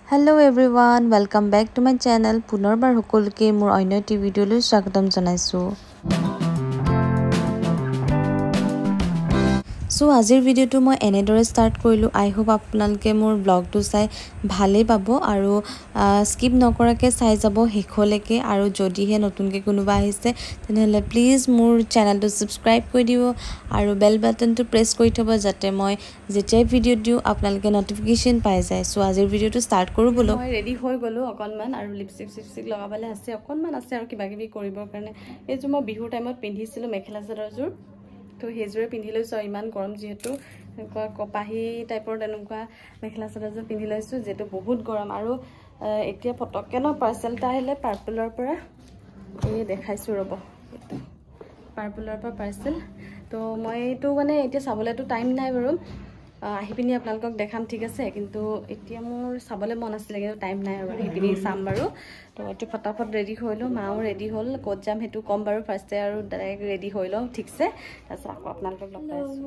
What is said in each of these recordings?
Hello everyone, welcome back to my channel. পুনৰবাৰ সকলোকে মোৰ অন্য এটি ভিডিঅ'লৈ স্বাগতম জনাইছো। সো আজিৰ ভিডিঅ'টো মই এনেদৰে ষ্টাৰ্ট কৰিলো। আই হোপ আপোনালোকে মোৰ ব্লগটো চাই ভালেই পাব আৰু স্কিপ নকৰাকৈ চাই যাব শেষলৈকে আৰু যদিহে নতুনকৈ কোনোবা আহিছে তেনেহ'লে প্লিজ মোৰ চেনেলটো সাবস্ক্ৰাইব কৰি দিব আৰু বেল বাটনটো প্ৰেছ কৰি থব যাতে মই যেতিয়াই ভিডিঅ' দিওঁ আপোনালোকে নটিফিকেশ্যন পাই যায়। সো আজিৰ ভিডিঅ'টো ষ্টাৰ্ট কৰো বলো। মই ৰেডি হৈ গলো অকনমান আৰু লিপষ্টিক লগাবলৈ আছে অকনমান আছে আৰু কিবা কিবি কৰিবৰ কাৰণে। এই যে মই বিহুৰ টাইমত পিন্ধিছিলো মেখেলা চাদৰযোৰ তো হেজুৰে পিন্ধি লৈছো ইমান গৰম যেহেতু কপাহী টাইপৰ তেনেকুৱা মেখেলা চাদৰযোৰ পিন্ধি লৈছো যেটো বহুত গৰম আৰু এতিয়া ফটককে ন পাৰ্সেলটা আহিলে পাৰ্পলৰ পৰা এই দেখাইছো ৰব পাৰ্পলৰ পৰা পাৰ্সেল তো মই এইটো মানে এতিয়া চাবলেতো টাইম নাই বাৰু আহি পিনি আপোনালোকক দেখাম ঠিক আছে কিন্তু এতিয়া মোৰ চাবলে মন আছিল কিন্তু টাইম নাই আৰু আহি পিনি চাম বাৰু তো এটো ফটাফট ৰেডি হৈলো মাও ৰেডি হল ক'ত যাম হেতু কম বাৰু ফাৰ্ষ্টে আৰু ডাইৰেক্ট ৰেডি হৈলো ঠিকছে তাৰছত আকৌ আপোনালোকক লগ পাইছো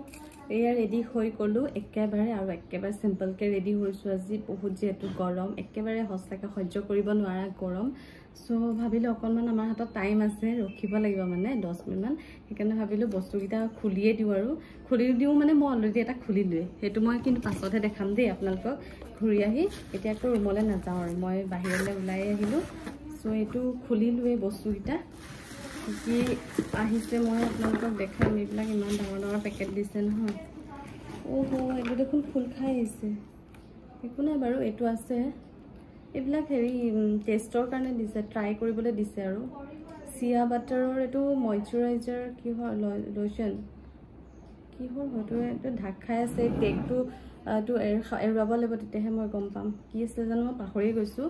এয়া ৰেডি হৈ গলো একেবাৰে আৰু একেবাৰে সিম্পল কে ৰেডি হৈছো আজি বহুত যেহেতু গৰম একেবাৰে হস্তাকে সহ্য কৰিব নোৱাৰা গৰম সো ভাবিলো অকনমান আমাৰ হাতত টাইম আছে ৰখিব লাগিব মানে 10 মিনিট মান সেইকাৰণে ভাবিলো বস্তুকিটা খুলিয়ে দিও আৰু খুলি দিও মানে মই অলৰেডি এটা খুলিলোৱে হেতু মই কিন্তু পাছতহে দেখাম দেই আপোনালোকক ঘূৰি আহি এতিয়া আকৌ ৰুমলৈ নাযাওঁ আৰু মই বাহিৰলৈ ওলাই আহিলো সো এটো খুলিলোৱে বস্তুকিটা কি আহিছে মই আপোনালোকক দেখাম এইবিলাক ইমান ডাঙৰ পেকেট দিছে নহয় ওহো এটো দেখোন ফুল খাই আছে একো নাই বাৰু এটো আছে এইবিলাক হেৰি টেষ্টৰ কাৰণে দিছে ট্ৰাই কৰিবলৈ দিছে আৰু চিয়া বাটাৰৰ এটো ময়শ্চাৰাইজাৰ কি হয় লোশন কি হয় হয়তো এটো ঢাক খাই আছে কেকটো তো এৰুৱাব লাগিব তেতিয়াহে মই গম পাম কি আছে জানো মই পাহৰি গৈছো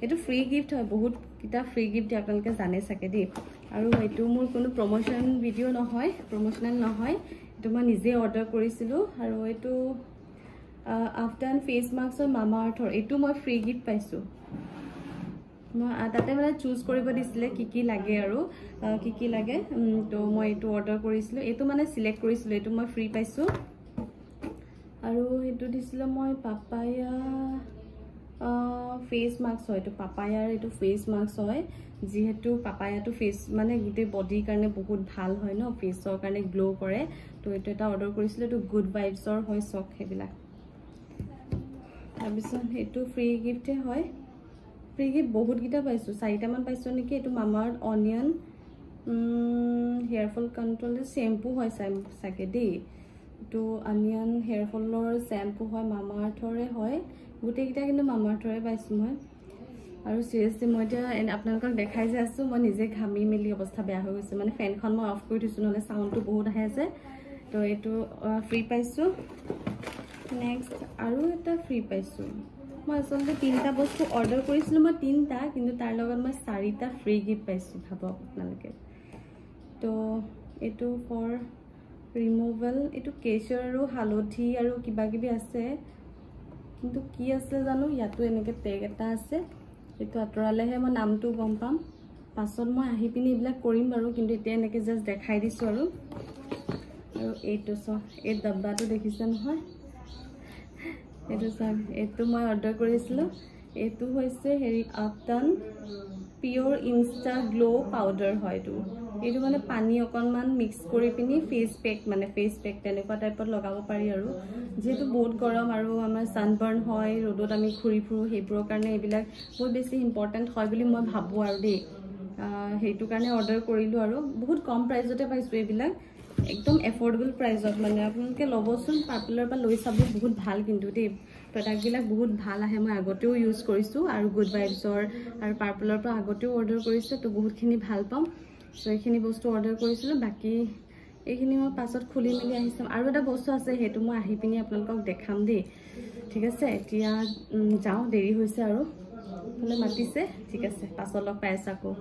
এটো ফ্ৰী গিফট হয় বহুত কিটা ফ্ৰী গিফট দি আপোনালোকে জানে সাকে দি আৰু এটো মোৰ কোনো প্ৰমোশন ভিডিও নহয় প্ৰমোশনাল নহয় এটো মই নিজে অৰ্ডাৰ কৰিছিলো আৰু এটো আফটাৰ ফেস মাস্কৰ মামা আৰ্থৰ এটো মই ফ্ৰী গিফট পাইছো মই তাতে মানে চুজ কৰিব দিছিলে কি লাগে আৰু কি লাগে তো মই এটো অৰ্ডাৰ কৰিছিলো এটো মানে সিলেক্ট কৰিছিলো এটো মই ফ্ৰী পাইছো আৰু এটো দিছিল মই পাপায়া ফেস মাস্ক হয় তো পাপায়াৰ এটো ফেস মাস্ক হয় যেহেতু পাপায়াটো ফেস মানে গুটে বডিৰ কাৰণে বহুত ভাল হয় ন ফেসৰ কাৰণে গ্লো কৰে তো এটো এটা অৰ্ডাৰ কৰিছিল তো গুড ভাইবছৰ হয় সক হেবিলা তাৰপিছত এটো ফ্ৰী গিফটে হয় ফ্ৰী গিফট বহুত গিটা পাইছো 4টা মান পাইছো নেকি এটো মামাৰ onion hair fall control shampoo হয় সাকে দেই তো অনিয়ন হেয়াৰ ফলৰ শ্যাম্পু হয় মামা আৰ্থৰে হয় গুটে গিটা কিন্তু মামা আৰ্থৰে পাইছো মই আৰু সিৰিয়াসলি মই এতিয়া আপোনালোকক দেখাই যে আছো মই নিজে ঘামি মেলি অৱস্থা বেয়া হৈ গৈছে মানে ফেনখন মই অফ কৰি দিছো নহলে সাউন্ডটো বহুত আহে আছে তো এটো ফ্ৰী পাইছো নেক্সট আৰু এটা ফ্ৰী পাইছো মই আসলে 3টা বস্তু অৰ্ডাৰ কৰিছিলো মই 3টা কিন্তু তাৰ লগত মই 4টা ফ্ৰী গিফট পাইছো ভাবক আপোনালোকে তো এটো ফৰ ৰিমুভেল এটো কেশৰ আৰু হালধি আৰু কিবা কিবি আছে কিন্তু কি আছে জানো ইয়াতো এনেকে টেগ এটা আছে এটো আতৰালেহে মই নামটো গম পাম পাছত মই আহি পিনি ইবিলাক কৰিম বাৰু কিন্তু এতিয়া এনেকে জাস্ট দেখাই দিছো আৰু এইটো এই ডাব্বাটো দেখিছে নহয় এটো মই অৰ্ডাৰ কৰিছিলো এটো হৈছে হেৰি আপটান পিওৰ ইনষ্টা গ্লো পাউডাৰ হয় এটো মানে পানী অকনমান মিক্স কৰি পিনি ফেস পেক তেনেকুৱা টাইপত লগাব পাৰি আৰু যেহেতু বহুত গৰম আৰু আমাৰ সানবাৰ্ন হয় ৰ'দত আমি ঘুৰি ফুৰো হেবোৰৰ কাৰণে এইবিলাক বহুত বেছি ইম্পৰ্টেন্ট হয় বুলি মই ভাবো আৰু দেই হেতু কাৰণে অৰ্ডাৰ কৰিলো আৰু বহুত কম প্ৰাইজতে পাইছো এইবিলাক একদম এফৰ্ডেবল প্ৰাইজত মানে আপোনালোকে লবচোন পাৰ্পলৰ পৰা লৈ চাব বহুত ভাল কিন্তু দেই প্ৰডাক্ট বিলাক বহুত ভাল আহে মই আগতেও ইউজ কৰিছো আৰু গুড ভাইবছৰ আৰু পাৰ্পলৰ পৰা আগতেও অৰ্ডাৰ কৰিছো তো বহুতখিনি ভাল পাম সো এইখিনি বস্তু অৰ্ডাৰ কৰিছিলো বাকি এইখিনি মই পাছত খুলি মেলি আহিছম আৰু এটা বস্তু আছে হেতু মই আহি পিনি আপোনালোকক দেখাম দেই ঠিক আছে এতিয়া যাও দেৰি হৈছে আৰু ফলে মাতিছে ঠিক আছে পাছত লগ পাই আছো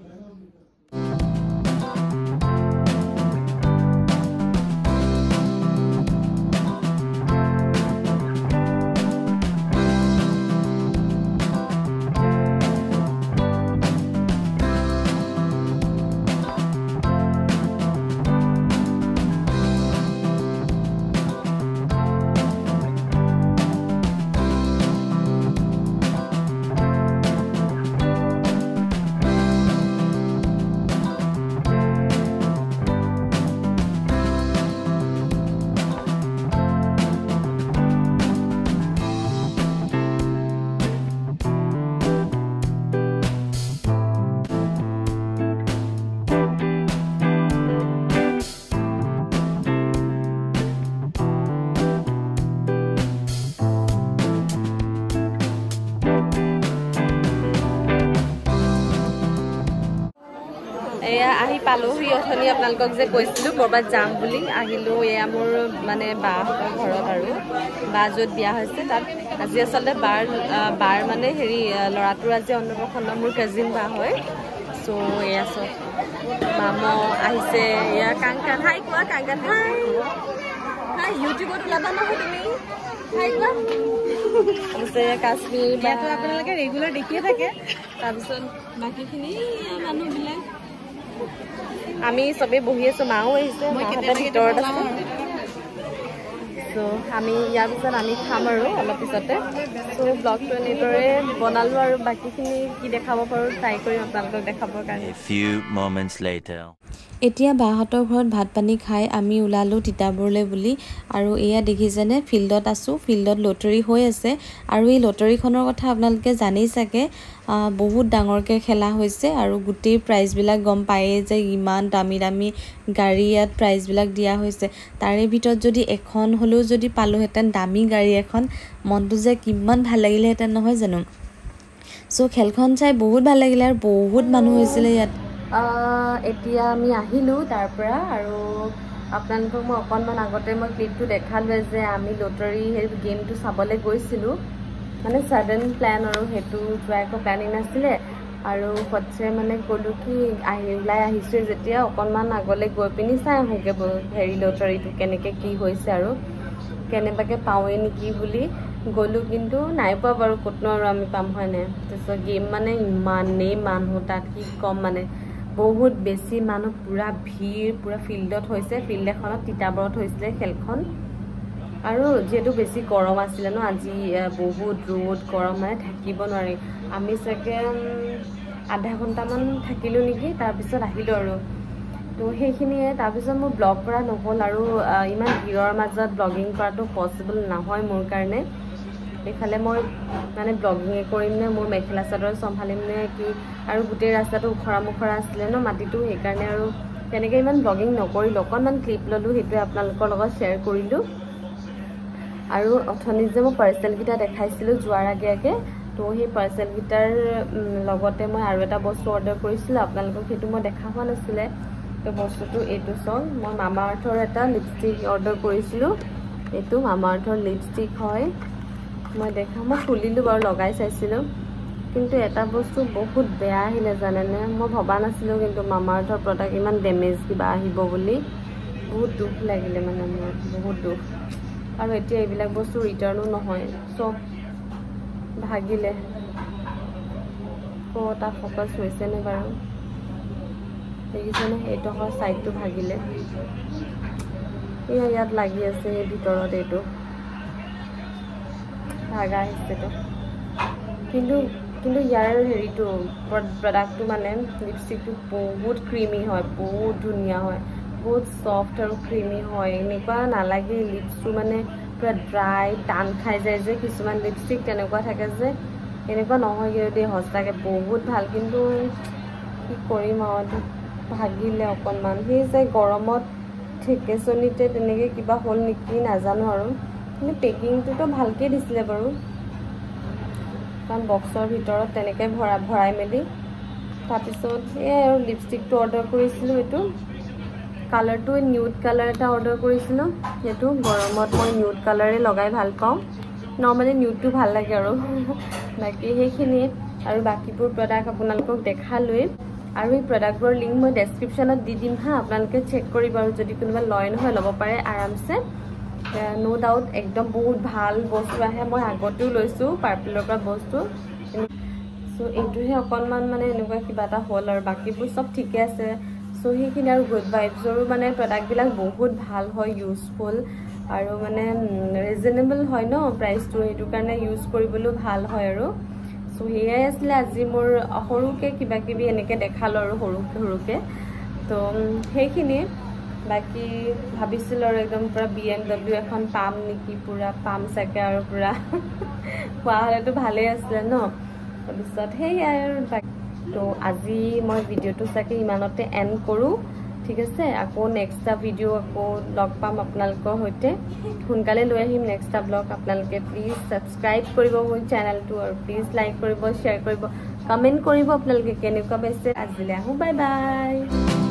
এয়া আহি পালোহি অথনি আপোনালোকক যে কৈছিলোঁ ক'ৰবাত যাম বুলি আহিলোঁ এয়া মোৰ মানে বাহঁতৰ ঘৰত আৰু বা য'ত বিয়া হৈছে তাত আজি আচলতে বাৰ মানে হেৰি ল'ৰাটোৰ আজি অন্নপ্ৰসন্ন মোৰ কাজিন বা হয় চ' এয়া চব মাম আহিছে এয়া কাংকান হাই কোৱা কাংকান হাই হাই ইউটিউবত ওলাবা নহয় তুমি হাই কোৱা তাৰপিছত কাশ্মীৰ বাটো আপোনালোকে ৰেগুলাৰ দেখিয়ে থাকে তাৰপিছত বাকীখিনি মানুহবিলাক আমি চবেই বহি আছোঁ মাও আহিছে মাহঁতে ভিতৰত আছে চ' আমি ইয়াৰ পিছত আমি খাম আৰু অলপ পিছতে চ' ব্লগটো এনেদৰে বনালোঁ আৰু বাকীখিনি কি দেখাব পাৰোঁ ট্ৰাই কৰিম আপোনালোকক দেখাবৰ কাৰণে এতিয়া বাহঁতৰ ঘৰত ভাত পানী খাই আমি ওলালোঁ তিতাবৰলৈ বুলি আৰু এয়া দেখিছেনে ফিল্ডত আছোঁ ফিল্ডত লটাৰী হৈ আছে আৰু এই লটাৰীখনৰ কথা আপোনালোকে জানেই চাগে বহুত ডাঙৰকৈ খেলা হৈছে আৰু গোটেই প্ৰাইজবিলাক গম পায়েই যে ইমান দামী দামী গাড়ী ইয়াত প্ৰাইজবিলাক দিয়া হৈছে তাৰে ভিতৰত যদি এখন হ'লেও যদি পালোহেঁতেন দামী গাড়ী এখন মনটো যে কিমান ভাল লাগিলেহেঁতেন নহয় জানো চ' খেলখন চাই বহুত ভাল লাগিলে আৰু বহুত মানুহ হৈছিলে ইয়াত এতিয়া আমি আহিলোঁ তাৰ পৰা আৰু আপোনালোকক মই অকণমান আগতে মই ক্লিপটো দেখালোৱে যে আমি লটাৰী সেই গেমটো চাবলৈ গৈছিলোঁ মানে ছাডেন প্লেন আৰু সেইটো যোৱা একো প্লেনিং নাছিলে আৰু সচ্ছে মানে ক'লোঁ কি ওলাই আহিছোঁ যেতিয়া অকণমান আগলৈ গৈ পিনি চাই আহোঁগৈ হেৰি লটাৰীটো কেনেকৈ কি হৈছে আৰু কেনেবাকৈ পাওঁৱেই নেকি বুলি গ'লোঁ কিন্তু নাই পোৱা বাৰু ক'তনো আৰু আমি পাম হয় নাই তাৰপিছত গেম মানে ইমানেই মানুহ তাত কি ক'ম মানে বহুত বেছি মানুহ পুৰা ভিৰ পুৰা ফিল্ডত হৈছে ফিল্ড এখনত তিতাবৰত হৈছিলে খেলখন আৰু যিহেতু বেছি গৰম আছিলে ন আজি বহুত ৰ'দ গৰম মানে থাকিব নোৱাৰি আমি চাগে আধা ঘণ্টামান থাকিলোঁ নেকি তাৰপিছত আহিলোঁ আৰু তো সেইখিনিয়ে তাৰপিছত মোৰ ব্লগ কৰা নহ'ল আৰু ইমান ভিৰৰ মাজত ব্লগিং কৰাটো পচিবল নহয় মোৰ কাৰণে এইফালে মই মানে ব্লগিঙে কৰিম নে মোৰ মেখেলা চাদৰ চম্ভালিম নে কি আৰু গোটেই ৰাস্তাটো ওখৰা মোখৰা আছিলে ন মাটিটো সেইকাৰণে আৰু তেনেকৈ ইমান ব্লগিং নকৰিলোঁ অকণমান ক্লিপ ল'লোঁ সেইটোৱে আপোনালোকৰ লগত শ্বেয়াৰ কৰিলোঁ আৰু অথনি যে মই পাৰ্চেলকেইটা দেখাইছিলোঁ যোৱাৰ আগে আগে তো সেই পাৰ্চেলকেইটাৰ লগতে মই আৰু এটা বস্তু অৰ্ডাৰ কৰিছিলোঁ আপোনালোকক সেইটো মই দেখা হোৱা নাছিলে তো বস্তুটো এইটো চাওক মই মামা আৰ্থৰ এটা লিপষ্টিক অৰ্ডাৰ কৰিছিলোঁ এইটো মামা আৰ্থৰ লিপষ্টিক হয় মই খুলিলোঁ বাৰু লগাই চাইছিলোঁ কিন্তু এটা বস্তু বহুত বেয়া আহিলে জানেনে মই ভবা নাছিলোঁ কিন্তু মামা আৰ্থৰ প্ৰডাক্ট ইমান ডেমেজ কিবা আহিব বুলি বহুত দুখ লাগিলে মানে মোৰ বহুত দুখ আৰু এতিয়া এইবিলাক বস্তু ৰিটাৰ্ণো নহয় চব ভাগিলে ক'ত ফ'কাছ হৈছেনে বাৰু দেখিছেনে এইডোখৰ ছাইডটো ভাগিলে ইয়াত লাগি আছে এই ভিতৰত এইটো ভাগা আহিছেতো কিন্তু ইয়াৰ হেৰিটো প্ৰডাক্টটো মানে লিপষ্টিকটো বহুত ক্ৰীমি হয় বহুত ধুনীয়া হয় বহুত ছফ্ট আৰু ক্ৰীমি হয় এনেকুৱা নালাগে লিপছটো মানে পুৰা ড্ৰাই টান খাই যায় যে কিছুমান লিপষ্টিক তেনেকুৱা থাকে যে এনেকুৱা নহয় কিন্তু দেই সঁচাকৈ বহুত ভাল কিন্তু কি কৰিম আৰু ভাগিলে অকণমান সেই যে গৰমত ঠেকেচনিতে তেনেকৈ কিবা হ'ল নেকি নাজানো আৰু কিন্তু পেকিংটোতো ভালকৈ দিছিলে বাৰু কাৰণ বক্সৰ ভিতৰত তেনেকৈ ভৰাই মেলি তাৰপিছত এই আৰু লিপষ্টিকটো অৰ্ডাৰ কৰিছিলোঁ এইটো কালাৰটো নিউড কালাৰ এটা অৰ্ডাৰ কৰিছিলোঁ সেইটো গৰমত মই নিউড কালাৰে লগাই ভাল পাওঁ নৰ্মেলি নিউডটো ভাল লাগে আৰু বাকী সেইখিনিয়ে আৰু বাকীবোৰ প্ৰডাক্ট আপোনালোকক দেখালোৱেই আৰু এই প্ৰডাক্টবোৰৰ লিংক মই ডেছক্ৰিপশ্যনত দি দিম হা আপোনালোকে চেক কৰিব আৰু যদি কোনোবা লয় নহয় ল'ব পাৰে আৰামছে নো ডাউট একদম বহুত ভাল বস্তু আহে মই আগতেও লৈছোঁ পাৰ্পলৰ পৰা বস্তু চ' এইটোহে অকণমান মানে এনেকুৱা কিবা এটা হ'ল আৰু বাকীবোৰ চব ঠিকে আছে চ' সেইখিনি আৰু গুড ভাইবছৰো মানে প্ৰডাক্টবিলাক বহুত ভাল হয় ইউজফুল আৰু মানে ৰিজনেবল হয় ন প্ৰাইচটো সেইটো কাৰণে ইউজ কৰিবলৈও ভাল হয় আৰু চ' সেয়াই আছিলে আজি মোৰ সৰুকৈ কিবা কিবি এনেকৈ দেখালোঁ আৰু সৰুকৈ তো সেইখিনিয়ে বাকী ভাবিছিলোঁ আৰু একদম পূৰা BMW এখন পাম নেকি পূৰা পাম চাগে আৰু পূৰা পোৱা হ'লেতো ভালেই আছিলে ন তাৰপিছত সেয়াই আৰু তো আজি মই ভিডিঅ'টো চাগে ইমানতে এণ্ড কৰোঁ ঠিক আছে আকৌ নেক্সট এটা ভিডিঅ' আকৌ লগ পাম আপোনালোকৰ সৈতে সোনকালে লৈ আহিম নেক্সট এটা ব্লগ আপোনালোকে প্লিজ ছাবস্ক্ৰাইব কৰিব মোৰ চেনেলটো আৰু প্লিজ লাইক কৰিব শ্বেয়াৰ কৰিব কমেণ্ট কৰিব আপোনালোকে কেনেকুৱা পাইছে আজিলৈ আহোঁ বাই বাই